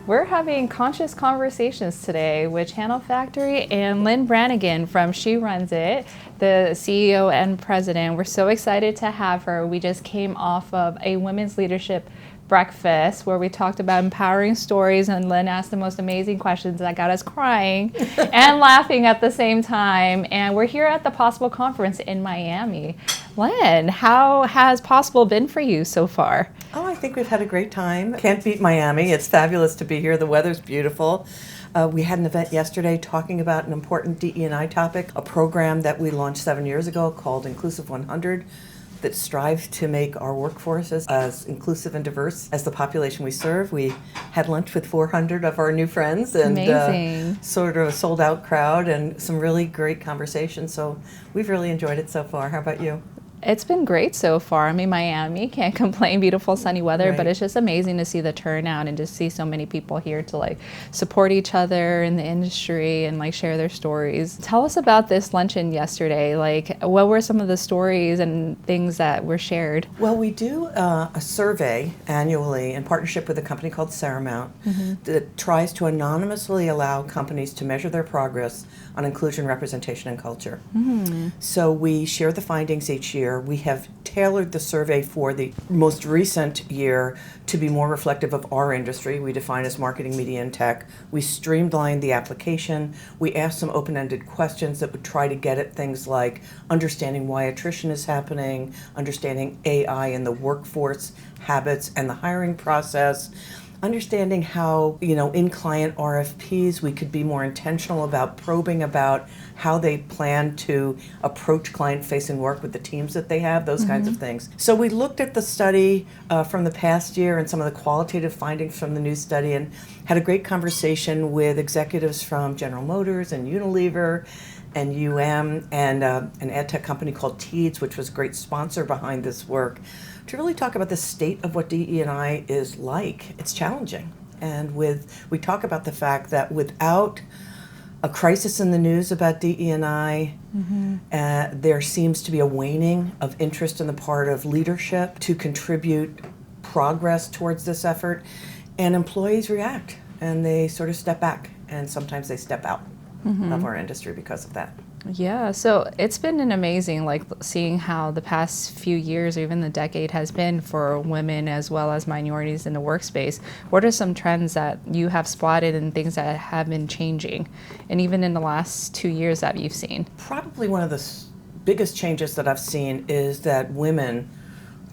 We're having conscious conversations today with Channel Factory and Lynn Branigan from She Runs It, the CEO and president. We're so excited to have her. We just came off of a women's leadership breakfast where we talked about empowering stories, and Lynn asked the most amazing questions that got us crying and laughing at the same time. And we're here at the Possible Conference in Miami. Lynn, how has Possible been for you so far? Oh, I think we've had a great time. Can't beat Miami. It's fabulous to be here. The weather's beautiful. We had an event yesterday talking about an important DE&I topic, a program that we launched 7 years ago called Inclusive 100 that strives to make our workforces as inclusive and diverse as the population we serve. We had lunch with 400 of our new friends and sort of a sold out crowd and some really great conversations. So we've really enjoyed it so far. How about you? It's been great so far. I mean, Miami, can't complain, beautiful sunny weather, Right. but it's just amazing to see the turnout and to see so many people here to like support each other in the industry and like share their stories. Tell us about this luncheon yesterday. Like, what were some of the stories and things that were shared? Well, we do a survey annually in partnership with a company called Saramount that tries to anonymously allow companies to measure their progress on inclusion, representation, and culture. So we share the findings each year. We have tailored the survey for the most recent year to be more reflective of our industry. We define as marketing, media, and tech. We streamlined the application. We asked some open-ended questions that would try to get at things like understanding why attrition is happening, understanding AI in the workforce habits and the hiring process, understanding how, in client RFPs, we could be more intentional about probing about how they plan to approach client-facing work with the teams that they have, those kinds of things. So we looked at the study from the past year and some of the qualitative findings from the new study and had a great conversation with executives from General Motors and Unilever and UM and an ad tech company called Teads, which was a great sponsor behind this work, to really talk about the state of what DE&I is like. It's challenging. And we talk about the fact that without a crisis in the news about DE&I, there seems to be a waning of interest on the part of leadership to contribute progress towards this effort. And employees react, and they sort of step back, and sometimes they step out of our industry because of that. Yeah, so it's been an amazing, like, seeing how the past few years or even the decade has been for women as well as minorities in the workspace. What are some trends that you have spotted and things that have been changing, and even in the last 2 years that you've seen? Probably one of the biggest changes that I've seen is that women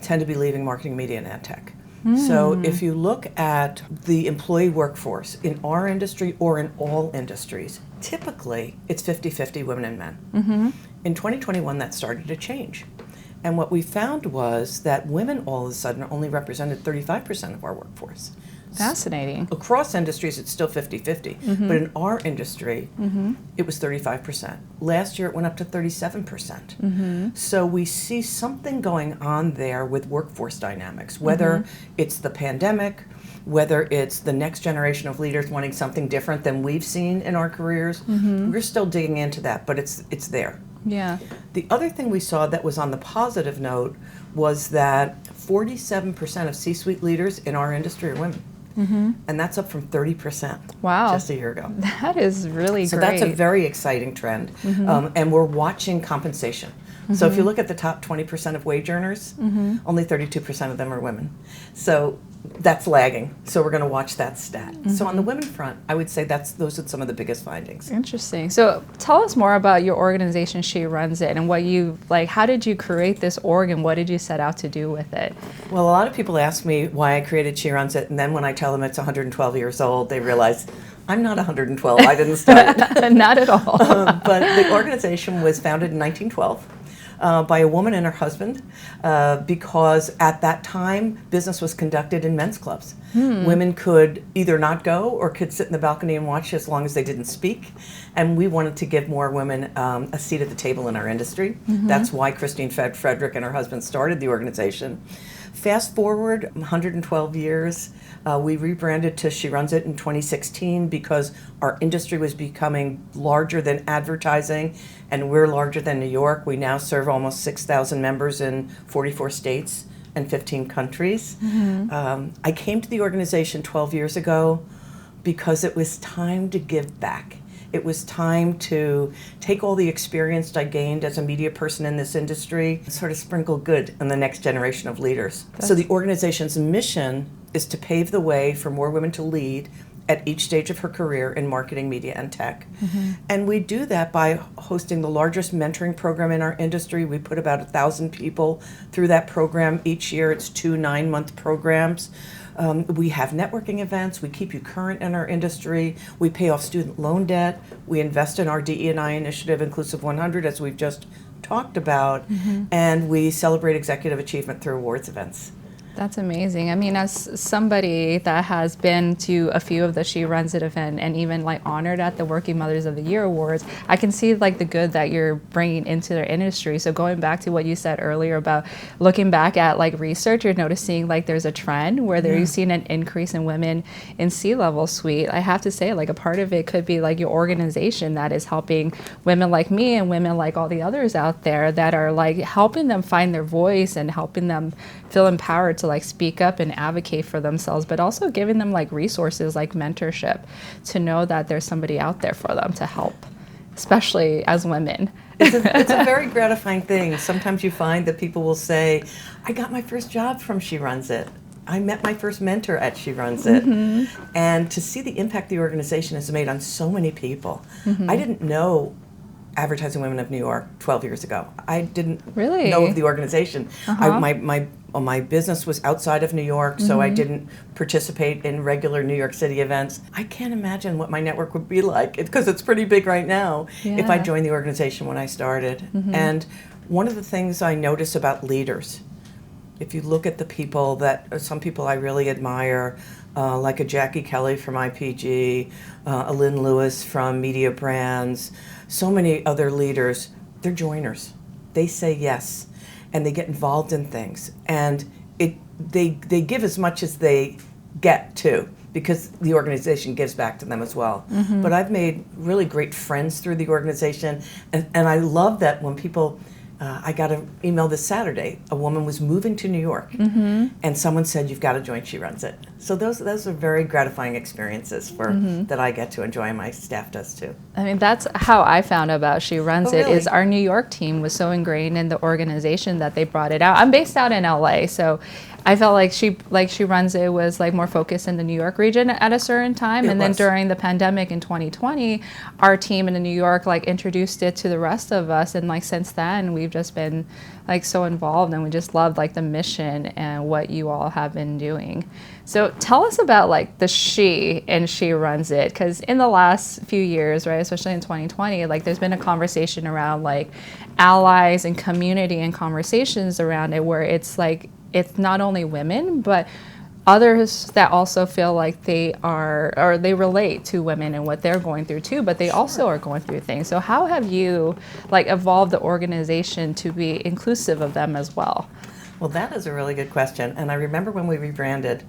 tend to be leaving marketing, media, and ad tech. So if you look at the employee workforce in our industry or in all industries, typically it's 50-50 women and men. In 2021, that started to change. And what we found was that women all of a sudden only represented 35% of our workforce. Fascinating. Across industries, it's still 50-50, but in our industry, it was 35%. Last year, it went up to 37%. So we see something going on there with workforce dynamics, whether it's the pandemic, whether it's the next generation of leaders wanting something different than we've seen in our careers. We're still digging into that, but it's there. Yeah. The other thing we saw that was on the positive note was that 47% of C-suite leaders in our industry are women. And that's up from 30% just a year ago. That is really great. So that's a very exciting trend. And we're watching compensation. So if you look at the top 20% of wage earners, only 32% of them are women. So that's lagging. So we're going to watch that stat. So on the women front, I would say those are some of the biggest findings. Interesting. So tell us more about your organization, She Runs It, and what how did you create this org and what did you set out to do with it? Well, a lot of people ask me why I created She Runs It, and then when I tell them it's 112 years old, they realize I'm not 112. I didn't start it. Not at all. But the organization was founded in 1912. By a woman and her husband, because at that time business was conducted in men's clubs. Women could either not go or could sit in the balcony and watch as long as they didn't speak. And we wanted to give more women a seat at the table in our industry. That's why Christine Frederick and her husband started the organization. Fast forward 112 years, we rebranded to She Runs It in 2016 because our industry was becoming larger than advertising, and we're larger than New York. We now serve almost 6,000 members in 44 states and 15 countries. I came to the organization 12 years ago because it was time to give back. It was time to take all the experience I gained as a media person in this industry and sort of sprinkle good in the next generation of leaders. So the organization's mission is to pave the way for more women to lead at each stage of her career in marketing, media, and tech. And we do that by hosting the largest mentoring program in our industry. We put about 1,000 people through that program each year. It's 2 9-month programs. We have networking events. We keep you current in our industry. We pay off student loan debt. We invest in our DE&I initiative, Inclusive 100, as we've just talked about. And we celebrate executive achievement through awards events. That's amazing. I mean, as somebody that has been to a few of the She Runs It event and even like honored at the Working Mothers of the Year awards, I can see like the good that you're bringing into their industry. So going back to what you said earlier about looking back at like research, you're noticing like there's a trend where you've seen an increase in women in C-level suite. I have to say, like, a part of it could be like your organization that is helping women like me and women like all the others out there that are like helping them find their voice and helping them feel empowered to like speak up and advocate for themselves, but also giving them like resources like mentorship to know that there's somebody out there for them to help, especially as women. It's a very gratifying thing. Sometimes you find that people will say, I got my first job from She Runs It. I met my first mentor at She Runs It. And to see the impact the organization has made on so many people. I didn't know Advertising Women of New York 12 years ago. I didn't know of the organization. My business was outside of New York, so I didn't participate in regular New York City events. I can't imagine what my network would be like, because it's pretty big right now, if I joined the organization when I started. And one of the things I notice about leaders, if you look at the people that, some people I really admire, like a Jackie Kelly from IPG, a Lynn Lewis from Media Brands, so many other leaders, they're joiners. They say yes, and they get involved in things. And they give as much as they get too, because the organization gives back to them as well. But I've made really great friends through the organization, and I love that when people, I got an email this Saturday. A woman was moving to New York, and someone said, "You've got to join She Runs It." So those are very gratifying experiences for that I get to enjoy, and my staff does too. I mean, that's how I found about She Runs It. Is our New York team was so ingrained in the organization that they brought it out. I'm based out in LA, so I felt like She Runs It was like more focused in the New York region at a certain time, and then during the pandemic in 2020, our team in New York like introduced it to the rest of us, and like since then we've just been like so involved, and we just love like the mission and what you all have been doing. So tell us about like the she and She Runs It, because in the last few years, right, especially in 2020, like there's been a conversation around like allies and community and conversations around it where it's like it's not only women, but others that also feel like they are, or they relate to women and what they're going through too, but they also are going through things. So how have you like evolved the organization to be inclusive of them as well? Well, that is a really good question. And I remember when we rebranded,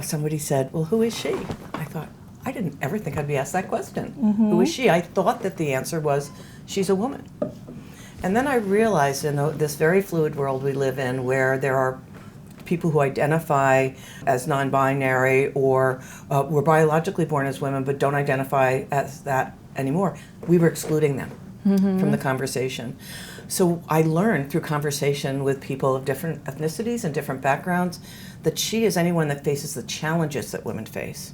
somebody said, well, who is she? I thought, I didn't ever think I'd be asked that question. Who is she? I thought that the answer was, she's a woman. And then I realized in this very fluid world we live in, where there are people who identify as non-binary or were biologically born as women but don't identify as that anymore, we were excluding them from the conversation. So I learned through conversation with people of different ethnicities and different backgrounds that she is anyone that faces the challenges that women face.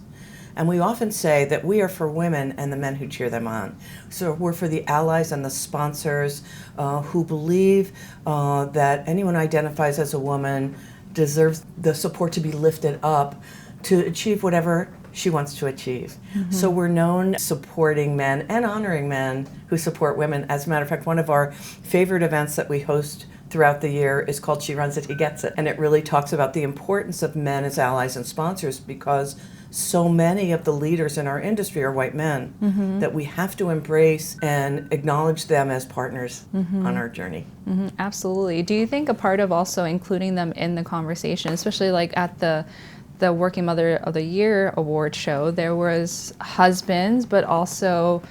And we often say that we are for women and the men who cheer them on. So we're for the allies and the sponsors who believe that anyone who identifies as a woman deserves the support to be lifted up to achieve whatever she wants to achieve. So we're known supporting men and honoring men who support women. As a matter of fact, one of our favorite events that we host throughout the year is called She Runs It, He Gets It. And it really talks about the importance of men as allies and sponsors, because so many of the leaders in our industry are white men that we have to embrace and acknowledge them as partners on our journey. Absolutely. Do you think a part of also including them in the conversation, especially like at the Working Mother of the Year award show, there was husbands, but also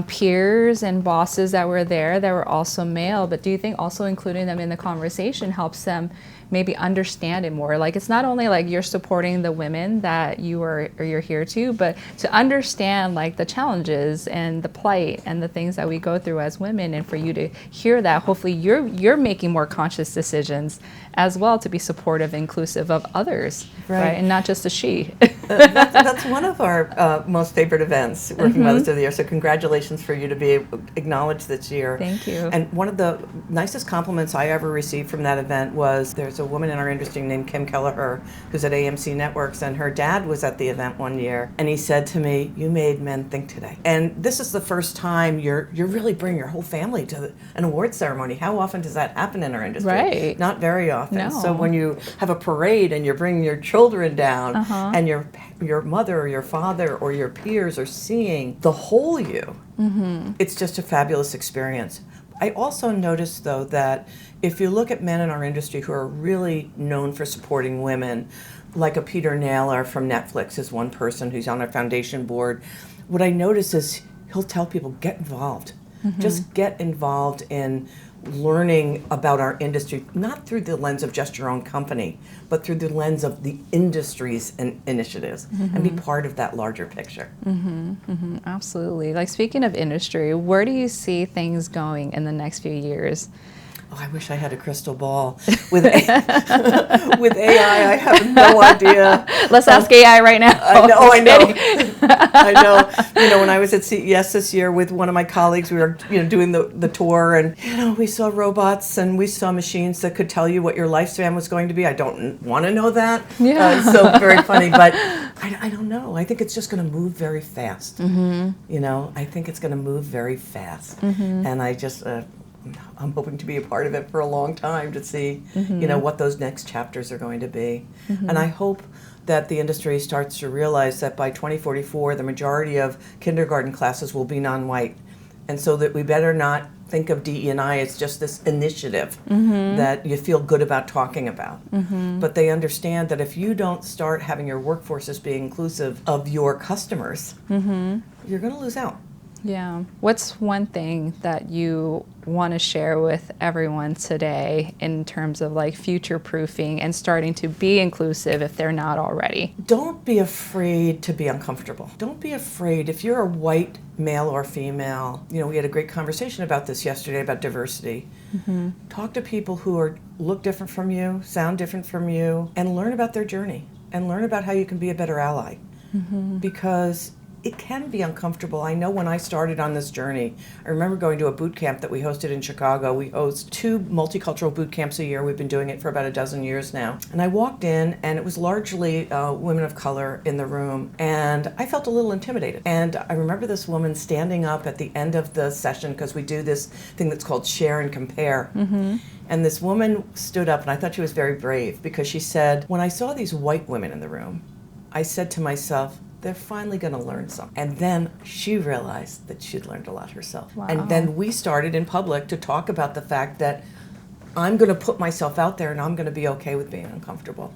peers and bosses that were there that were also male, but do you think also including them in the conversation helps them maybe understand it more. Like, it's not only like you're supporting the women that you're here to, but to understand like the challenges and the plight and the things that we go through as women, and for you to hear that, hopefully you're making more conscious decisions as well to be supportive and inclusive of others, right? And not just a she. That's one of our most favorite events, Working Mothers of the Year. So congratulations for you to be acknowledged this year. Thank you. And one of the nicest compliments I ever received from that event was, there's a woman in our industry named Kim Kelleher who's at AMC Networks, and her dad was at the event one year, and he said to me, "You made men think today." And this is the first time you're really bringing your whole family to an award ceremony. How often does that happen in our industry? Right. Not very often. No. So when you have a parade and you're bringing your children down, and your mother or your father or your peers are seeing the whole you, it's just a fabulous experience. I also noticed, though, that if you look at men in our industry who are really known for supporting women, like a Peter Naylor from Netflix is one person who's on our foundation board, what I notice is he'll tell people, get involved. Just get involved in learning about our industry, not through the lens of just your own company, but through the lens of the industry's initiatives, and be part of that larger picture. Absolutely. Like, speaking of industry, where do you see things going in the next few years? Oh, I wish I had a crystal ball. With with AI, I have no idea. Let's ask AI right now. I know. I know. You know, when I was at CES this year with one of my colleagues, we were doing the tour, and we saw robots and we saw machines that could tell you what your lifespan was going to be. I don't want to know that. Yeah. So very funny, but I don't know. I think it's just going to move very fast. I think it's going to move very fast, and I just. I'm hoping to be a part of it for a long time to see, what those next chapters are going to be. And I hope that the industry starts to realize that by 2044, the majority of kindergarten classes will be non-white. And so that we better not think of DE&I as just this initiative that you feel good about talking about. But they understand that if you don't start having your workforces be inclusive of your customers, you're going to lose out. Yeah. What's one thing that you want to share with everyone today in terms of like future proofing and starting to be inclusive if they're not already? Don't be afraid to be uncomfortable. Don't be afraid. If you're a white male or female, we had a great conversation about this yesterday about diversity. Talk to people who look different from you, sound different from you, and learn about their journey and learn about how you can be a better ally. Because it can be uncomfortable. I know when I started on this journey, I remember going to a boot camp that we hosted in Chicago. We host 2 multicultural boot camps a year. We've been doing it for about a dozen years now. And I walked in, and it was largely women of color in the room, and I felt a little intimidated. And I remember this woman standing up at the end of the session, because we do this thing that's called share and compare. And this woman stood up, and I thought she was very brave, because she said, when I saw these white women in the room, I said to myself, they're finally going to learn something. And then she realized that she'd learned a lot herself. Wow. And then we started in public to talk about the fact that I'm going to put myself out there, and I'm going to be okay with being uncomfortable,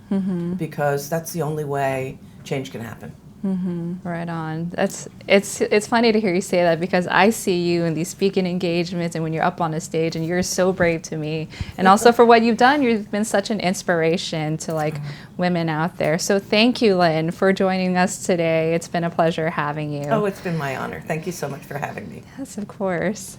because that's the only way change can happen. Right on. It's funny to hear you say that, because I see you in these speaking engagements and when you're up on a stage, and you're so brave to me. And also for what you've done, you've been such an inspiration to women out there. So thank you, Lynn, for joining us today. It's been a pleasure having you. Oh, it's been my honor. Thank you so much for having me. Yes, of course.